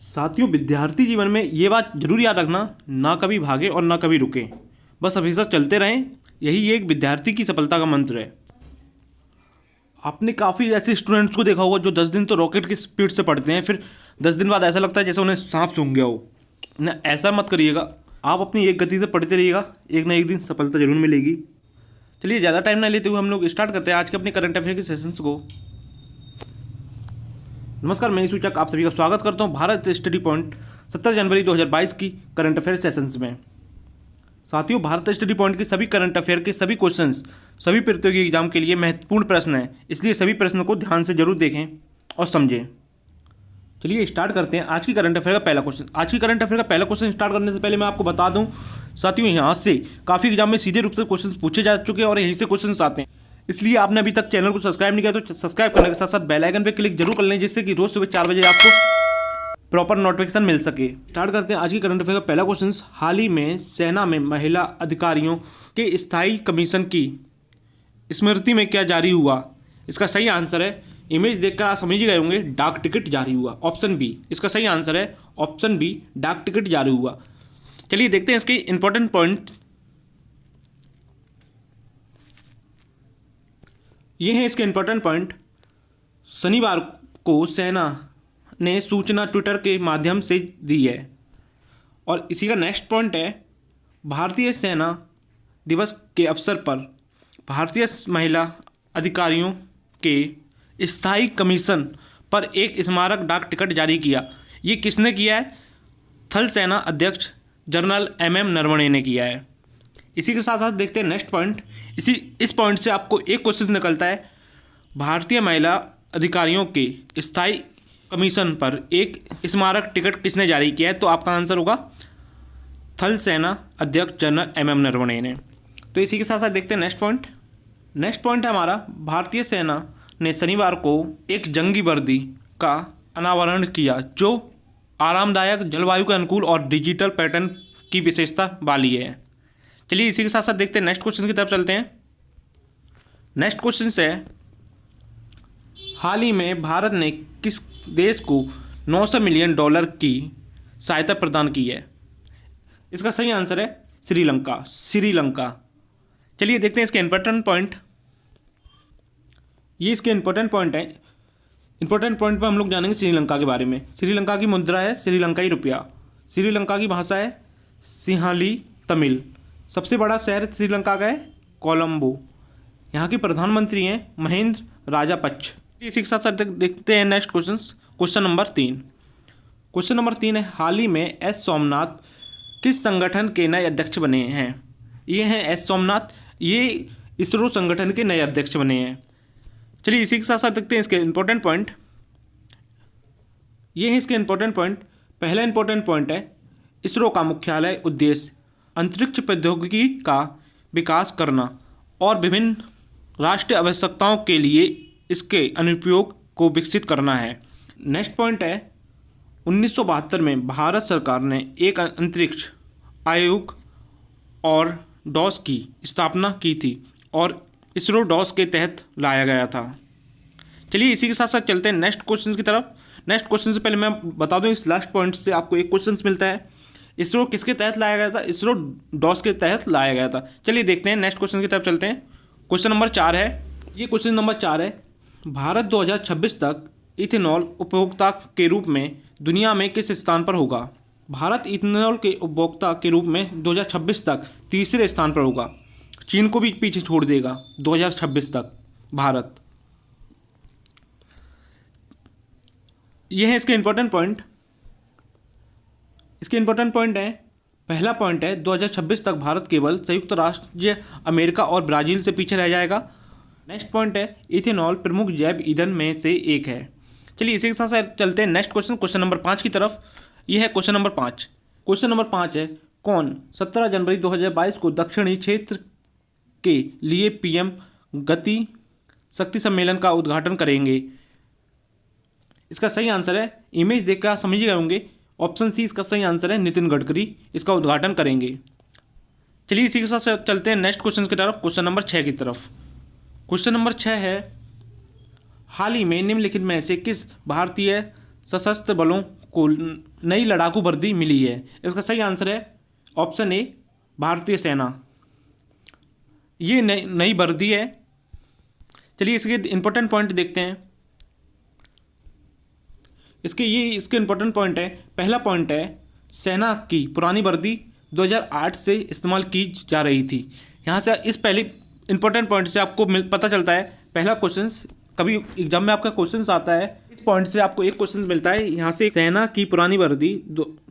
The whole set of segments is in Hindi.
साथियों, विद्यार्थी जीवन में ये बात जरूर याद रखना, ना कभी भागे और ना कभी रुके, बस हमेशा चलते रहें। यही एक विद्यार्थी की सफलता का मंत्र है। आपने काफ़ी ऐसे स्टूडेंट्स को देखा होगा जो 10 दिन तो रॉकेट की स्पीड से पढ़ते हैं, फिर 10 दिन बाद ऐसा लगता है जैसे उन्हें सांप सूंघ गया हो ना। ऐसा मत करिएगा, आप अपनी एक गति से पढ़ते रहिएगा, एक ना एक दिन सफलता जरूर मिलेगी। चलिए ज़्यादा टाइम ना लेते हुए हम लोग स्टार्ट करते हैं आज के अपने करंट अफेयर के सेशंस को। नमस्कार, मैं सूचक आप सभी का स्वागत करता हूं भारत स्टडी पॉइंट 17 जनवरी 2022 की करंट अफेयर सेशंस में। साथियों, भारत स्टडी पॉइंट के सभी करंट अफेयर के सभी क्वेश्चंस सभी प्रतियोगी एग्जाम के लिए महत्वपूर्ण प्रश्न हैं, इसलिए सभी प्रश्नों को ध्यान से जरूर देखें और समझें। चलिए स्टार्ट करते हैं आज की करंट अफेयर का पहला क्वेश्चन। आज की करंट अफेयर का पहला क्वेश्चन स्टार्ट करने से पहले मैं आपको बता दूं साथियों, यहाँ से काफ़ी एग्जाम में सीधे रूप से क्वेश्चन पूछे जा चुके हैं और यहीं से क्वेश्चन आते हैं। इसलिए आपने अभी तक चैनल को सब्सक्राइब नहीं किया तो सब्सक्राइब करने के साथ साथ बेल आइकन पर क्लिक जरूर कर लें, जिससे कि रोज सुबह 4 बजे आपको प्रॉपर नोटिफिकेशन मिल सके। स्टार्ट करते हैं आज की करंट अफेयर का पहला क्वेश्चन। हाल ही में सेना में महिला अधिकारियों के स्थायी कमीशन की स्मृति में क्या जारी हुआ? इसका सही आंसर है, इमेज देखकर आप समझ गए होंगे, डाक टिकट जारी हुआ। ऑप्शन बी इसका सही आंसर है, ऑप्शन बी डाक टिकट जारी हुआ। चलिए देखते हैं इसके इंपॉर्टेंट पॉइंट। ये है इसके इंपॉर्टेंट पॉइंट। शनिवार को सेना ने सूचना ट्विटर के माध्यम से दी है। और इसी का नेक्स्ट पॉइंट है, भारतीय सेना दिवस के अवसर पर भारतीय महिला अधिकारियों के स्थायी कमीशन पर एक स्मारक डाक टिकट जारी किया। ये किसने किया है? थल सेना अध्यक्ष जनरल एम नरवणे ने किया है। इसी के साथ साथ देखते हैं नेक्स्ट पॉइंट। इस पॉइंट से आपको एक क्वेश्चन निकलता है, भारतीय महिला अधिकारियों के स्थायी कमीशन पर एक स्मारक टिकट किसने जारी किया है? तो आपका आंसर होगा थल सेना अध्यक्ष जनरल एम नरवणे ने। तो इसी के साथ साथ देखते हैं नेक्स्ट पॉइंट। नेक्स्ट पॉइंट है हमारा, भारतीय सेना ने शनिवार को एक जंगी वर्दी का अनावरण किया जो आरामदायक, जलवायु के अनुकूल और डिजिटल पैटर्न की विशेषता वाली है। चलिए इसी के साथ साथ देखते हैं नेक्स्ट क्वेश्चन की तरफ चलते हैं। नेक्स्ट क्वेश्चन है, हाल ही में भारत ने किस देश को $900 मिलियन की सहायता प्रदान की है? इसका सही आंसर है श्रीलंका। श्रीलंका। चलिए देखते हैं इसके इंपॉर्टेंट पॉइंट। ये इसके इंपॉर्टेंट पॉइंट है। इंपॉर्टेंट पॉइंट पर हम लोग जानेंगे श्रीलंका के बारे में। श्रीलंका की मुद्रा है श्रीलंकाई रुपया। श्रीलंका की भाषा है सिंहाली तमिल। सबसे बड़ा शहर श्रीलंका का है कोलंबो। यहाँ के प्रधानमंत्री हैं महेंद्र राजापक्ष। इसी के साथ साथ देखते हैं next question. Question number 3। Question number 3 है, हाल ही में एस सोमनाथ किस संगठन के नए अध्यक्ष बने हैं? ये हैं एस सोमनाथ, ये इसरो संगठन के नए अध्यक्ष बने हैं। चलिए इसी के साथ साथ देखते हैं इसके इंपॉर्टेंट पॉइंट। ये है इसके इंपॉर्टेंट पॉइंट। पहला इंपॉर्टेंट पॉइंट है, इसरो का मुख्यालय उद्देश्य अंतरिक्ष प्रौद्योगिकी का विकास करना और विभिन्न राष्ट्रीय आवश्यकताओं के लिए इसके अनुप्रयोग को विकसित करना है। नेक्स्ट पॉइंट है, 1972 में भारत सरकार ने एक अंतरिक्ष आयोग और डॉस की स्थापना की थी और इसरो डॉस के तहत लाया गया था। चलिए इसी के साथ साथ चलते हैं नेक्स्ट क्वेश्चन की तरफ। नेक्स्ट क्वेश्चन से पहले मैं बता दूं, इस लास्ट पॉइंट से आपको एक क्वेश्चन मिलता है, इसरो किसके तहत लाया गया था? इसरो डॉस के तहत लाया गया था। चलिए देखते हैं नेक्स्ट क्वेश्चन की तरफ चलते हैं। क्वेश्चन नंबर 4 है। ये क्वेश्चन नंबर 4 है, भारत 2026 तक इथेनॉल उपभोक्ता के रूप में दुनिया में किस स्थान पर होगा? भारत इथेनॉल के उपभोक्ता के रूप में 2026 तक तीसरे स्थान पर होगा। चीन को भी पीछे छोड़ देगा 2026 तक भारत। यह है इसके इंपॉर्टेंट पॉइंट। इसके इंपॉर्टेंट पॉइंट है, पहला पॉइंट है 2026 तक भारत केवल संयुक्त राज्य अमेरिका और ब्राज़ील से पीछे रह जाएगा। नेक्स्ट पॉइंट है, इथेनॉल प्रमुख जैव ईंधन में से एक है। चलिए इसी के साथ साथ चलते हैं नेक्स्ट क्वेश्चन, क्वेश्चन नंबर 5 की तरफ। यह है क्वेश्चन नंबर 5। क्वेश्चन नंबर 5 है, कौन 17 जनवरी 2022 को दक्षिणी क्षेत्र के लिए पीएम गति शक्ति सम्मेलन का उद्घाटन करेंगे? इसका सही आंसर है, इमेज देखकर आप समझ गए होंगे, ऑप्शन सी इसका सही आंसर है, नितिन गडकरी इसका उद्घाटन करेंगे। चलिए इसी के साथ चलते हैं नेक्स्ट क्वेश्चन की तरफ, क्वेश्चन नंबर 6 की तरफ। क्वेश्चन नंबर 6 है, हाल ही में निम्नलिखित में से किस भारतीय सशस्त्र बलों को नई लड़ाकू वर्दी मिली है? इसका सही आंसर है ऑप्शन ए, भारतीय सेना। ये नई वर्दी है। चलिए इसके इंपॉर्टेंट पॉइंट देखते हैं। इसके इंपॉर्टेंट पॉइंट है। पहला पॉइंट है, सेना की पुरानी वर्दी 2008 से इस्तेमाल की जा रही थी। यहाँ से इस पहले इंपॉर्टेंट पॉइंट से आपको पता चलता है, पहला क्वेश्चन कभी एग्जाम में आपका क्वेश्चन आता है, इस पॉइंट से आपको एक क्वेश्चन मिलता है। यहाँ से सेना की पुरानी वर्दी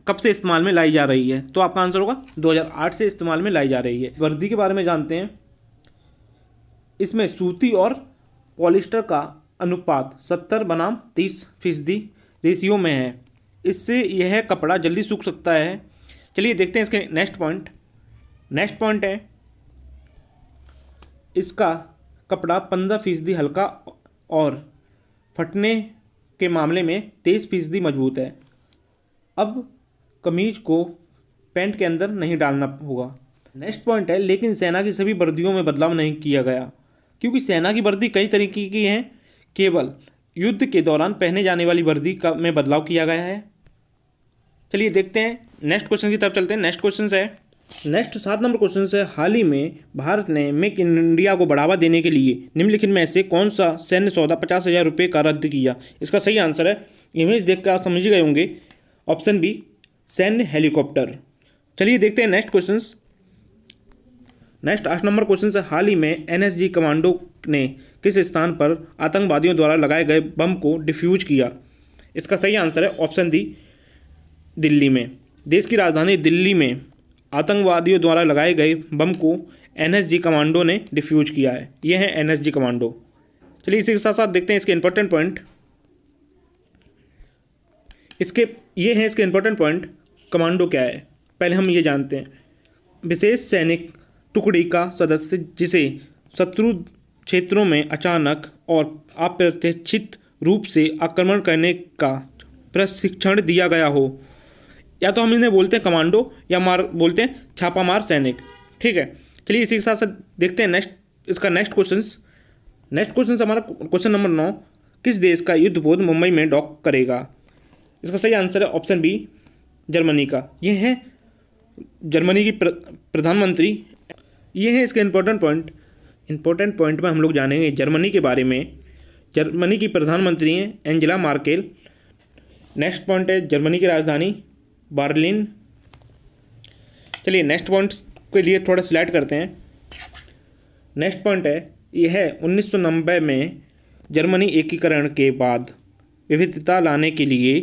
कब से इस्तेमाल में लाई जा रही है, तो आपका आंसर होगा 2008 से इस्तेमाल में लाई जा रही है। वर्दी के बारे में जानते हैं। इसमें सूती और पॉलिस्टर का अनुपात 70 बनाम 30% रेशियो में है। इससे यह कपड़ा जल्दी सूख सकता है। चलिए देखते हैं इसके नेक्स्ट पॉइंट है, इसका कपड़ा 15% हल्का और फटने के मामले में 23% मजबूत है। अब कमीज को पैंट के अंदर नहीं डालना होगा। नेक्स्ट पॉइंट है, लेकिन सेना की सभी वर्दियों में बदलाव नहीं किया गया, क्योंकि सेना की वर्दी कई तरीके की हैं। केवल युद्ध के दौरान पहने जाने वाली वर्दी में बदलाव किया गया है। चलिए देखते हैं, नेक्स्ट क्वेश्चन की तरफ चलते हैं। नेक्स्ट 7 नंबर क्वेश्चन है, हाल ही में भारत ने मेक इन इंडिया को बढ़ावा देने के लिए निम्नलिखित में से कौन सा सैन्य सौदा 50,000 रुपये का रद्द किया? इसका सही आंसर है, इमेज देखकर आप समझ गए होंगे, ऑप्शन बी, सैन्य हेलीकॉप्टर। चलिए देखते हैं नेक्स्ट 8 नंबर क्वेश्चन है, हाल ही में एनएसजी कमांडो ने किस स्थान पर आतंकवादियों द्वारा लगाए गए बम को डिफ्यूज किया? इसका सही आंसर है ऑप्शन डी, दिल्ली में। देश की राजधानी दिल्ली में आतंकवादियों द्वारा लगाए गए बम को एनएसजी कमांडो ने डिफ्यूज किया है। ये है एनएसजी कमांडो। चलिए इसी के साथ साथ देखते हैं इसके इंपॉर्टेंट पॉइंट। इसके इंपॉर्टेंट पॉइंट। कमांडो क्या है, पहले हम ये जानते हैं। विशेष सैनिक टुकड़ी का सदस्य जिसे शत्रु क्षेत्रों में अचानक और अप्रत्याशित रूप से आक्रमण करने का प्रशिक्षण दिया गया हो, या तो हम इन्हें बोलते हैं कमांडो या बोलते हैं छापामार सैनिक। ठीक है, चलिए इसी के साथ साथ देखते हैं नेक्स्ट क्वेश्चन हमारा क्वेश्चन नंबर 9, किस देश का युद्धपोत मुंबई में डॉक करेगा? इसका सही आंसर है ऑप्शन बी, जर्मनी का। ये है जर्मनी की प्रधानमंत्री। ये है इसके इंपॉर्टेंट पॉइंट में हम लोग जानेंगे जर्मनी के बारे में। जर्मनी की प्रधानमंत्री हैं एंजेला मार्केल। नेक्स्ट पॉइंट है, जर्मनी की राजधानी बर्लिन। चलिए नेक्स्ट पॉइंट के लिए थोड़ा स्लाइड करते हैं। नेक्स्ट पॉइंट है, यह है 1990 में जर्मनी एकीकरण के बाद विविधता लाने के लिए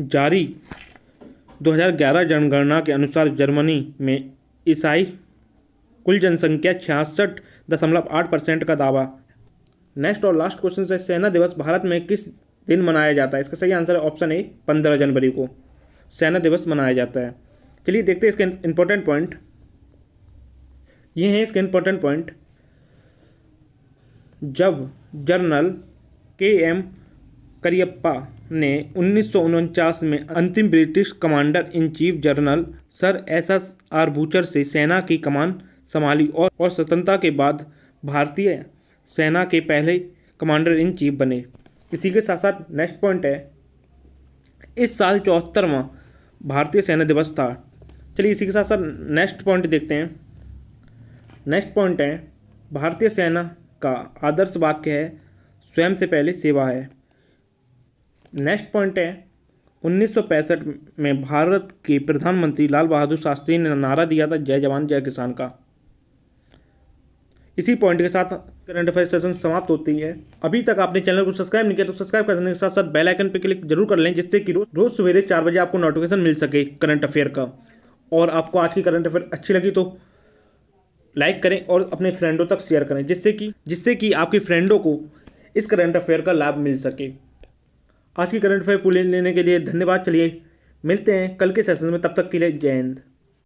जारी 2011 जनगणना के अनुसार जर्मनी में ईसाई कुल जनसंख्या 66.8% का दावा। नेक्स्ट और लास्ट क्वेश्चन है, सेना दिवस भारत में किस दिन मनाया जाता है? इसका सही आंसर है ऑप्शन ए, 15 जनवरी को सेना दिवस मनाया जाता है। चलिए देखते हैं इसके इंपॉर्टेंट पॉइंट। ये हैं इसके इंपॉर्टेंट पॉइंट। जब जनरल KM करियप्पा ने 1949 में अंतिम British commander in chief general sir SSR butcher से सेना की कमान संभाली और स्वतंत्रता के बाद भारतीय सेना के पहले कमांडर इन चीफ बने। इसी के साथ साथ नेक्स्ट पॉइंट है, इस साल 74वां भारतीय सेना दिवस था। चलिए इसी के साथ साथ नेक्स्ट पॉइंट देखते हैं। नेक्स्ट पॉइंट है, भारतीय सेना का आदर्श वाक्य है, स्वयं से पहले सेवा है। नेक्स्ट पॉइंट है, 1965 में भारत के प्रधानमंत्री लाल बहादुर शास्त्री ने नारा दिया था, जय जवान जय किसान का। इसी पॉइंट के साथ करंट अफेयर सेशन समाप्त होती है। अभी तक आपने चैनल को सब्सक्राइब नहीं किया तो सब्सक्राइब करने के साथ साथ बेल आइकन पर क्लिक जरूर कर लें, जिससे कि रोज सवेरे 4 बजे आपको नोटिफिकेशन मिल सके करंट अफेयर का। और आपको आज की करंट अफेयर अच्छी लगी तो लाइक करें और अपने फ्रेंडों तक शेयर करें, जिससे कि आपके फ्रेंडों को इस करंट अफेयर का लाभ मिल सके। आज की करंट अफेयर पूरी लेने के लिए धन्यवाद। चलिए मिलते हैं कल के सेशन में, तब तक के लिए जय हिंद।